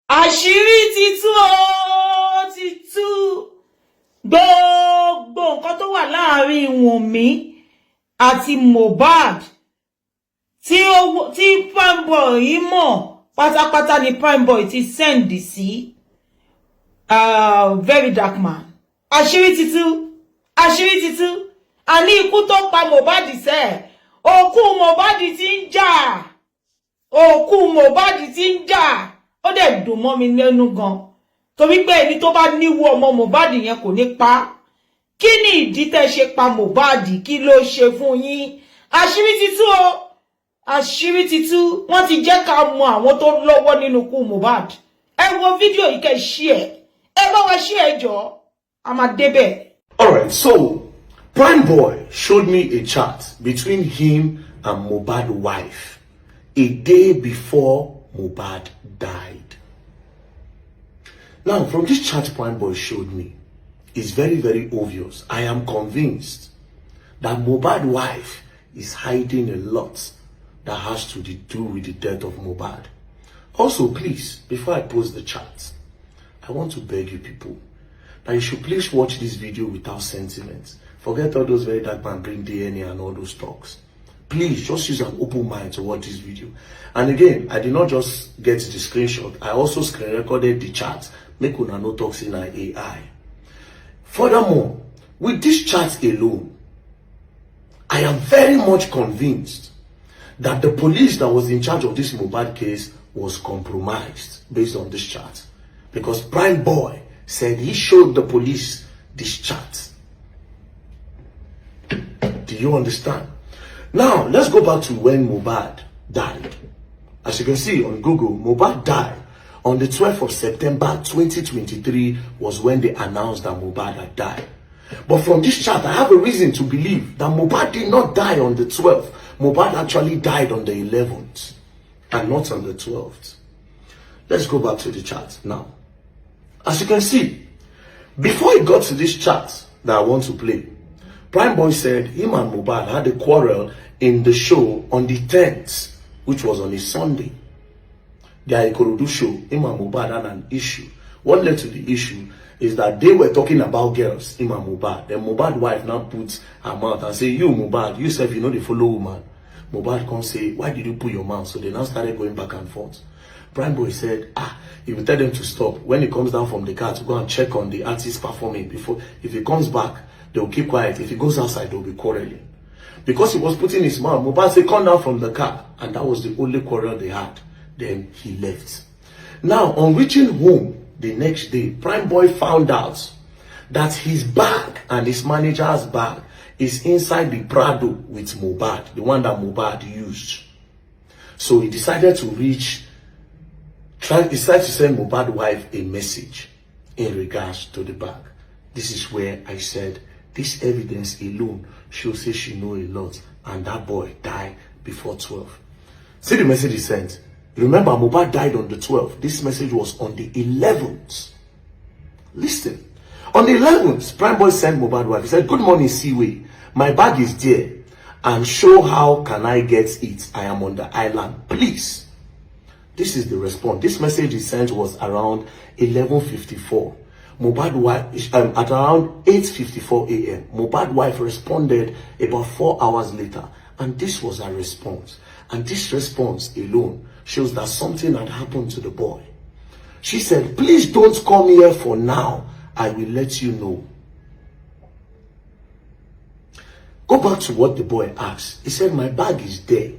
Asiri ti tú o, ti tú. Gbogbo nǹkan tó wà láàrin Wumi àti Mohbad tí prime boy yìí mọ̀ pátápátá ni prime boy ti send sí very dark man. Asiri ti tú, àṣírí ti tú. Àní ikú tó pa Mohbad sẹ́, òkú Mohbad ti ń jà, òkú Mohbad ti ń jà. Ó dẹ̀ dùn mọ́ mi lẹ́nu gan, torí pé ẹni tó bá níwó ọmọ Mohbad yẹn kò ní pa. Kí ni ìdí tẹ́ ṣe pa Mohbad? Kí ló ṣe fún yín? Àṣírí ti tú o, àṣírí ti tú. Wọ́n ti jẹ́ ká mọ àwọn tó lọ́wọ́ nínú ikú Mohbad. Ẹ wo fídíò yìí kẹ́ share, ẹ bá wa share jọ̀ọ́, a máa débẹ̀. All right, so Prime Boy showed me a chat between him and Mohbad's wife a day before Mohbad died. Now, from this chat Prime Boy showed me, it's very, very obvious. I am convinced that Mohbad's wife is hiding a lot that has to do with the death of Mohbad. Also, please, before I post the chat, I want to beg you people that you should please watch this video without sentiments. Forget all those very dark man bring DNA and all those talks. Please just use an open mind to watch this video. And again, I did not just get the screenshot. I also screen recorded the chat. Make una no talks in AI. Furthermore, with this chat alone, I am very much convinced that the police that was in charge of this Mohbad case was compromised based on this chat. Because Prime Boy said he showed the police this chat. Do you understand? Now, let's go back to when Mohbad died. As you can see on Google, Mohbad died on the 12th of September 2023 was when they announced that Mohbad had died. But from this chat, I have a reason to believe that Mohbad did not die on the 12th. Mohbad actually died on the 11th and not on the 12th. Let's go back to the chat now. As you can see, before it got to this chat that I want to play, Prime Boy said him and Mohbad had a quarrel in the show on the 10th, which was on a Sunday. Their Ikorodu show, him and Mohbad had an issue. What led to the issue is that they were talking about girls, him and Mohbad. Then Mohbad's wife now puts her mouth and say, you Mohbad, you self, you know the follow woman. Mohbad can't say, why did you put your mouth? So they now started going back and forth. Prime Boy said, he will tell them to stop. When he comes down from the car to go and check on the artist performing, before, if he comes back, they'll keep quiet. If he goes outside, they'll be quarreling. Because he was putting his mouth, Mohbad said, come down from the car. And that was the only quarrel they had. Then he left. Now, on reaching home the next day, Prime Boy found out that his bag and his manager's bag is inside the Prado with Mohbad, the one that Mohbad used. So he decided to decided to send Mohbad's wife a message in regards to the bag. This is where I said, this evidence alone shows say she know a lot, and that boy died before 12. See the message he sent. Remember, Mohbad died on the 12th. This message was on the 11th. Listen. On the 11th, Prime Boy sent Mohbad's wife. He said, good morning, Seaway. My bag is there. And show how can I get it. I am on the island. Please. This is the response. This message he sent was around 11:54. Mohbad's wife, at around 8:54 a.m. Mohbad's wife responded about 4 hours later. And this was her response. And this response alone shows that something had happened to the boy. She said, please don't come here for now. I will let you know. Go back to what the boy asked. He said, my bag is there.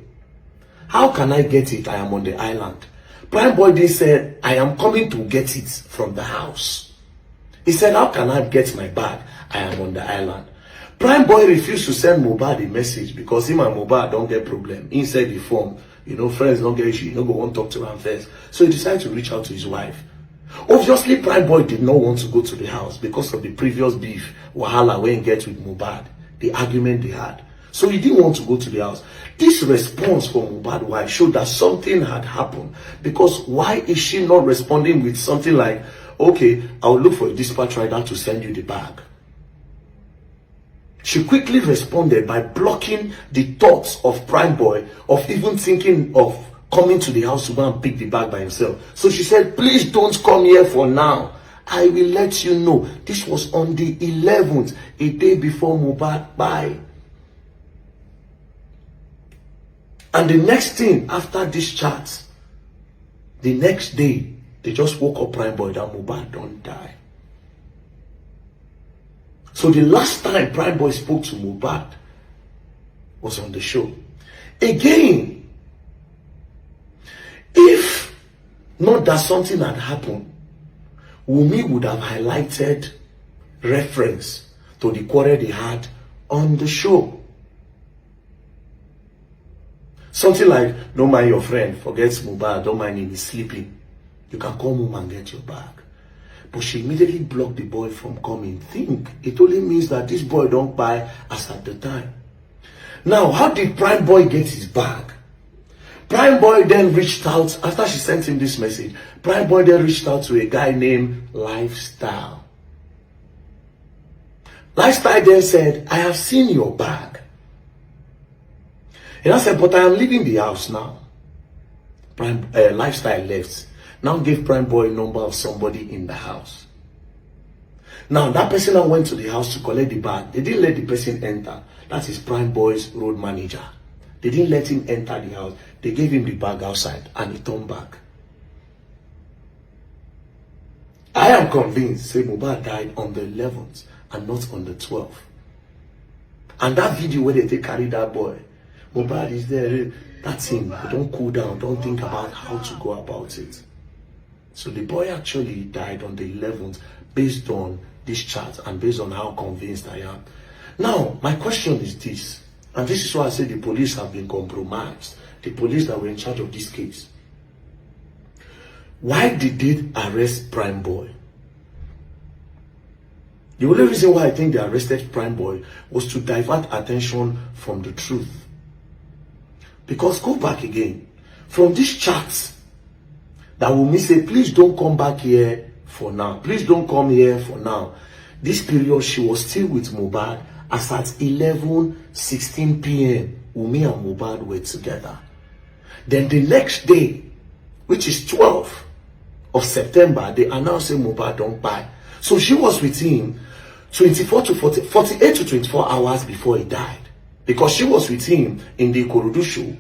How can I get it? I am on the island. Prime Boy then said, I am coming to get it from the house. He said, how can I get my bag? I am on the island. Prime Boy refused to send Mohbad a message because him and Mohbad don't get problem. Inside the phone, friends don't get issue. You don't go want to talk to him first. So he decided to reach out to his wife. Obviously, Prime Boy did not want to go to the house because of the previous beef, wahala, when he gets with Mohbad, the argument they had. So he didn't want to go to the house. This response from Mohbad's wife showed that something had happened. Because why is she not responding with something like, okay, I'll look for a dispatch rider to send you the bag? She quickly responded by blocking the thoughts of Prime Boy of even thinking of coming to the house to go and pick the bag by himself. So she said, please don't come here for now. I will let you know. This was on the 11th, a day before Mohbad died. And the next thing after this chat, the next day, they just woke up Prime Boy that Mohbad don't die. So the last time Prime Boy spoke to Mohbad was on the show. Again, if not that something had happened, Wumi would have highlighted reference to the quarrel they had on the show. Something like, don't mind your friend, forget Mohbad, don't mind him, he's sleeping. You can come home and get your bag. But she immediately blocked the boy from coming. Think, it only means that this boy don't buy as at the time. Now, how did Prime Boy get his bag? Prime Boy then reached out, after she sent him this message, Prime Boy then reached out to a guy named Lifestyle. Lifestyle then said, I have seen your bag. And I said, but I am leaving the house now. Lifestyle left. Now gave Prime Boy a number of somebody in the house. Now that person now went to the house to collect the bag. They didn't let the person enter. That is Prime Boy's road manager. They didn't let him enter the house. They gave him the bag outside and he turned back. I am convinced, say Mohbad died on the 11th and not on the 12th. And that video where they carry that boy, Mohbad is there, that's him. Don't cool down, don't think about how to go about it. So the boy actually died on the 11th based on this chat and based on how convinced I am. Now, my question is this, and this is why I say the police have been compromised. The police that were in charge of this case. Why did they arrest Prime Boy? The only reason why I think they arrested Prime Boy was to divert attention from the truth. Because go back again, from this chat, that Wumi say, please don't come back here for now. Please don't come here for now. This period, she was still with Mohbad as at 11:16 p.m. Wumi and Mohbad were together. Then the next day, which is 12th of September, they announced that Mohbad don't buy. So she was with him 48 to 24 hours before he died. Because she was with him in the Ikorodu show.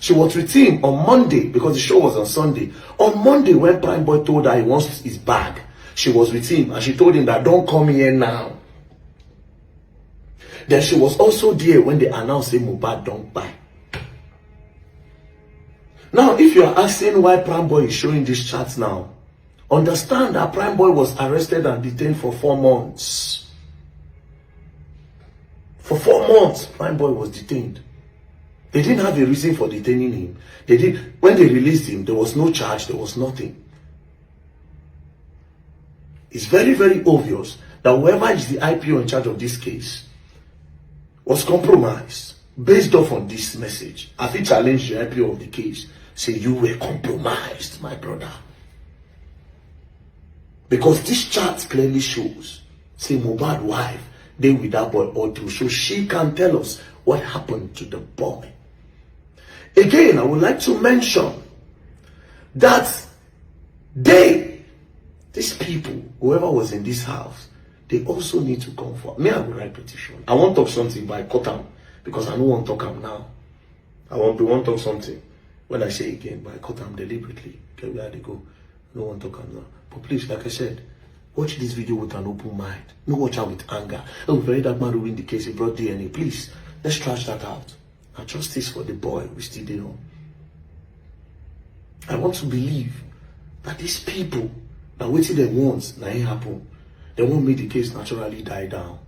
She was with him on Monday because the show was on Sunday. On Monday, when Prime Boy told her he wants his bag, she was with him and she told him that don't come here now. Then she was also there when they announced that Mohbad don't buy. Now, if you are asking why Prime Boy is showing this chat now, understand that Prime Boy was arrested and detained for 4 months. For 4 months, Prime Boy was detained. They didn't have a reason for detaining him. When they released him, there was no charge, there was nothing. It's very, very obvious that whoever is the IPO in charge of this case was compromised based off on this message. I think challenged the IPO of the case. Say, you were compromised, my brother. Because this chart clearly shows, say, Mohbad's wife, they with that boy or two, so she can tell us what happened to the boy. Again, I would like to mention that these people, whoever was in this house, they also need to come forward. Me, I will write petition. I want to talk something, but I cut them because I don't want to talk them now. I want to talk something when I say again, but I cut them deliberately. Okay, where they go? I don't want to talk them now. But please, like I said, watch this video with an open mind. No watch out with anger. Oh, very that man who win the case, he brought DNA. Please, let's trash that out. Now, justice for the boy, we still don't know. I want to believe that these people, that waiting they want, that ain't happen. They won't make the case naturally die down.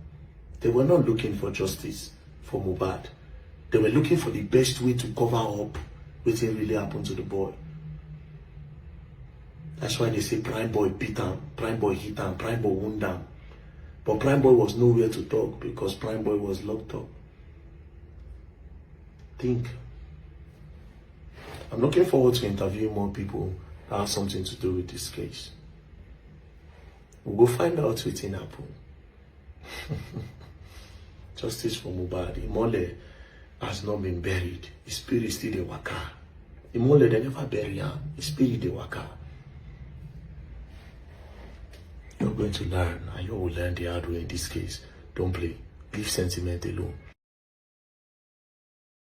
They were not looking for justice for Mohbad. They were looking for the best way to cover up what really happened to the boy. That's why they say Prime Boy beat him, Prime Boy hit him, Prime Boy wound him. But Prime Boy was nowhere to talk because Prime Boy was locked up. Think. I'm looking forward to interviewing more people that have something to do with this case. We'll go find out what's in happen. Justice for Mohbad. Imole has not been buried. His spirit is still a waka. Imole, they never bury him. His spirit, they waka. You're going to learn, and you will learn the hard way in this case. Don't play. Leave sentiment alone.